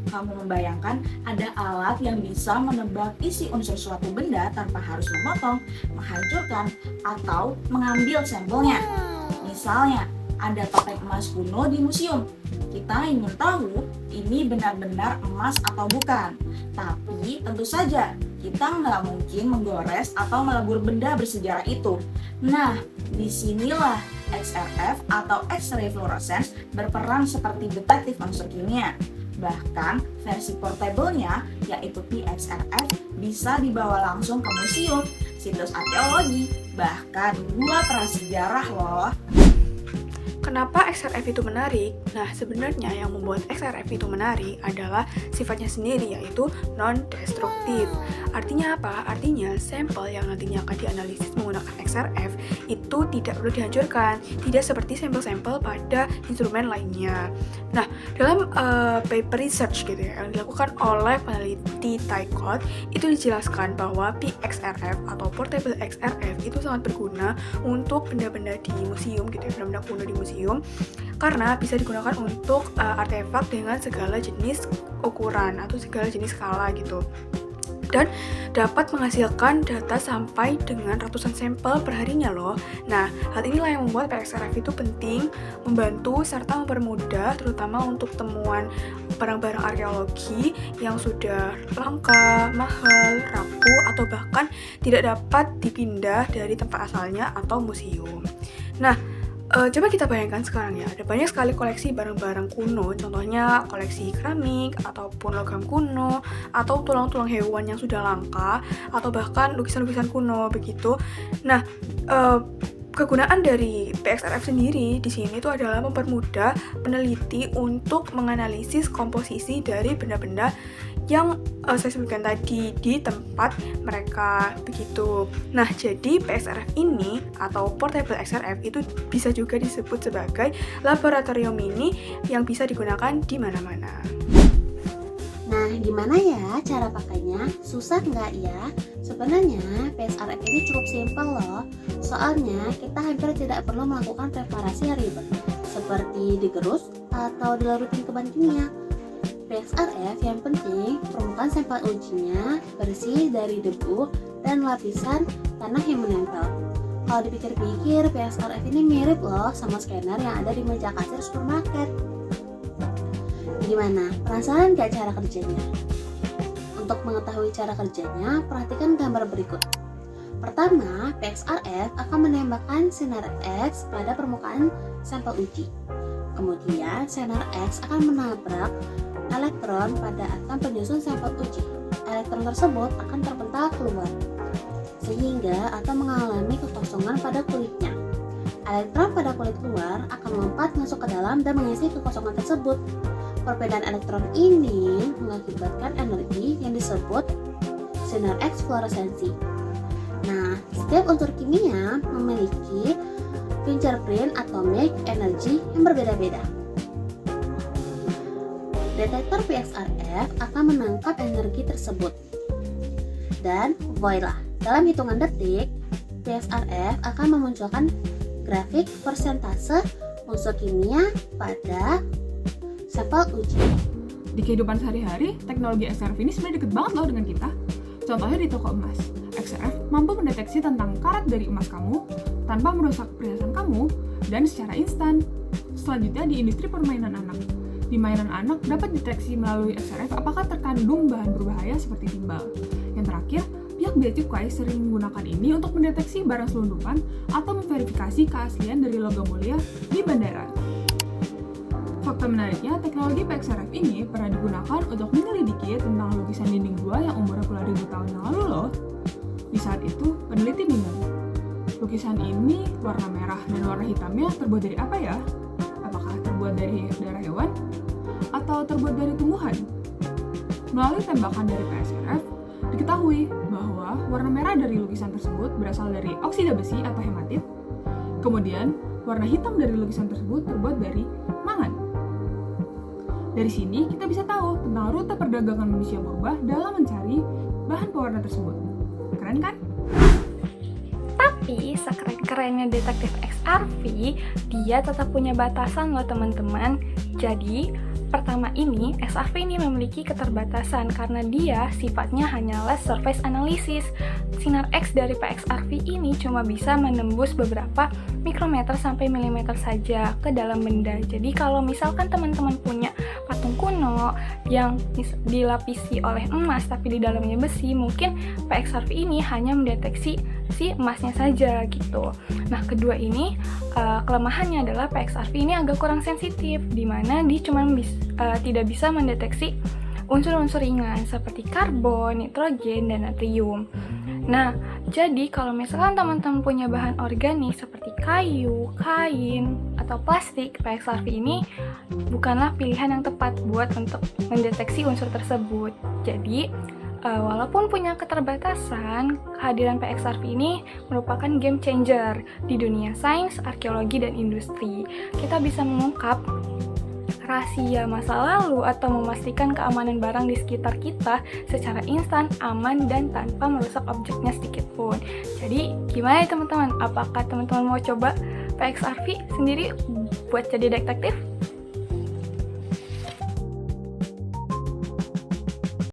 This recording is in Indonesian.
Kamu membayangkan ada alat yang bisa menebak isi unsur suatu benda tanpa harus memotong, menghancurkan, atau mengambil sampelnya. Misalnya, ada topeng emas kuno di museum. Kita ingin tahu ini benar-benar emas atau bukan. Tapi tentu saja kita nggak mungkin menggores atau melebur benda bersejarah itu. Nah, disinilah XRF atau X-ray fluorescence berperan seperti detektif unsur kimia. Bahkan versi portable-nya yaitu PXRF bisa dibawa langsung ke museum, situs arkeologi, bahkan gua prasejarah loh. Kenapa XRF itu menarik? Nah, sebenarnya yang membuat XRF itu menarik adalah sifatnya sendiri, yaitu non-destruktif. Artinya apa? Artinya sampel yang nantinya akan dianalisis menggunakan XRF itu tidak perlu dihancurkan, tidak seperti sampel-sampel pada instrumen lainnya. Nah, dalam paper research gitu ya, yang dilakukan oleh peneliti Tycott, itu dijelaskan bahwa PXRF atau Portable XRF itu sangat berguna untuk benda-benda di museum gitu ya, benda-benda kuno di museum, karena bisa digunakan untuk artefak dengan segala jenis ukuran atau segala jenis skala gitu, dan dapat menghasilkan data sampai dengan ratusan sampel perharinya loh. Nah, hal inilah yang membuat PXRF itu penting, membantu serta mempermudah terutama untuk temuan barang-barang arkeologi yang sudah langka, mahal, rapuh, atau bahkan tidak dapat dipindah dari tempat asalnya atau museum. Nah, coba kita bayangkan sekarang ya, ada banyak sekali koleksi barang-barang kuno, contohnya koleksi keramik, ataupun logam kuno, atau tulang-tulang hewan yang sudah langka, atau bahkan lukisan-lukisan kuno begitu. Nah, kegunaan dari PXRF sendiri di sini itu adalah mempermudah peneliti untuk menganalisis komposisi dari benda-benda yang saya sebutkan tadi di tempat mereka begitu. Nah, jadi PXRF ini atau Portable XRF itu bisa juga disebut sebagai laboratorium mini yang bisa digunakan di mana-mana. Nah, gimana ya cara pakainya? Susah nggak ya? Sebenarnya PXRF ini cukup simpel loh. Soalnya kita hampir tidak perlu melakukan preparasi yang ribet seperti digerus atau dilarutin ke bahan kimia. PXRF yang penting permukaan sampel ujinya bersih dari debu dan lapisan tanah yang menempel. Kalau dipikir-pikir, PXRF ini mirip loh sama scanner yang ada di meja kasir supermarket. Gimana? Penasaran gak cara kerjanya? Untuk mengetahui cara kerjanya, perhatikan gambar berikut. Pertama, PXRF akan menembakkan sinar X pada permukaan sampel uji. Kemudian, sinar X akan menabrak elektron pada atom penyusun sampel uji. Elektron tersebut akan terpental keluar, sehingga atom mengalami kekosongan pada kulitnya. Elektron pada kulit luar akan melompat masuk ke dalam dan mengisi kekosongan tersebut. Perbedaan elektron ini mengakibatkan energi yang disebut sinar X fluoresensi. Nah, setiap unsur kimia memiliki fingerprint atomic energy yang berbeda-beda. Detektor PXRF akan menangkap energi tersebut. Dan voila, dalam hitungan detik, PXRF akan memunculkan grafik persentase unsur kimia pada sampel uji. Di kehidupan sehari-hari, teknologi XRF ini sebenarnya deket banget loh dengan kita. Contohnya di toko emas, XRF mampu mendeteksi tentang karat dari emas kamu tanpa merusak perhiasan kamu dan secara instan. Selanjutnya di industri permainan anak. Di mainan anak dapat deteksi melalui XRF apakah terkandung bahan berbahaya seperti timbal. Yang terakhir, pihak bea cukai sering menggunakan ini untuk mendeteksi barang selundupan atau memverifikasi keaslian dari logam mulia di bandara. Fakta menariknya, teknologi PXRF ini pernah digunakan untuk menyelidiki tentang lukisan dinding gua yang umurnya puluhan ribu tahun yang lalu loh. Di saat itu, peneliti bingung. Lukisan ini warna merah dan warna hitamnya terbuat dari apa ya? Apakah terbuat dari darah hewan? Atau terbuat dari tumbuhan? Melalui tembakan dari PXRF, diketahui bahwa warna merah dari lukisan tersebut berasal dari oksida besi atau hematit. Kemudian, warna hitam dari lukisan tersebut terbuat dari mangan. Dari sini, kita bisa tahu tentang rute perdagangan manusia purba dalam mencari bahan pewarna tersebut. Keren kan? Tapi sekeren-kerennya detektif XRV, dia tetap punya batasan loh teman-teman. Jadi, pertama ini, XRV ini memiliki keterbatasan karena dia sifatnya hanyalah surface analysis. Sinar X dari PXRV ini cuma bisa menembus beberapa mikrometer sampai milimeter saja ke dalam benda. Jadi kalau misalkan teman-teman punya patung kuno yang dilapisi oleh emas tapi di dalamnya besi, mungkin PXRV ini hanya mendeteksi si emasnya saja gitu. Nah, kedua ini kelemahannya adalah PXRV ini agak kurang sensitif, di mana dia cuma tidak bisa mendeteksi unsur-unsur ringan seperti karbon, nitrogen, dan natrium. Nah, jadi kalau misalkan teman-teman punya bahan organik seperti kayu, kain, atau plastik, PXRV ini bukanlah pilihan yang tepat buat untuk mendeteksi unsur tersebut. Jadi, walaupun punya keterbatasan, kehadiran PXRV ini merupakan game changer di dunia sains, arkeologi, dan industri. Kita bisa mengungkap rahasia masa lalu atau memastikan keamanan barang di sekitar kita secara instan, aman, dan tanpa merusak objeknya sedikit pun. Jadi, gimana ya teman-teman? Apakah teman-teman mau coba PXRV sendiri buat jadi detektif?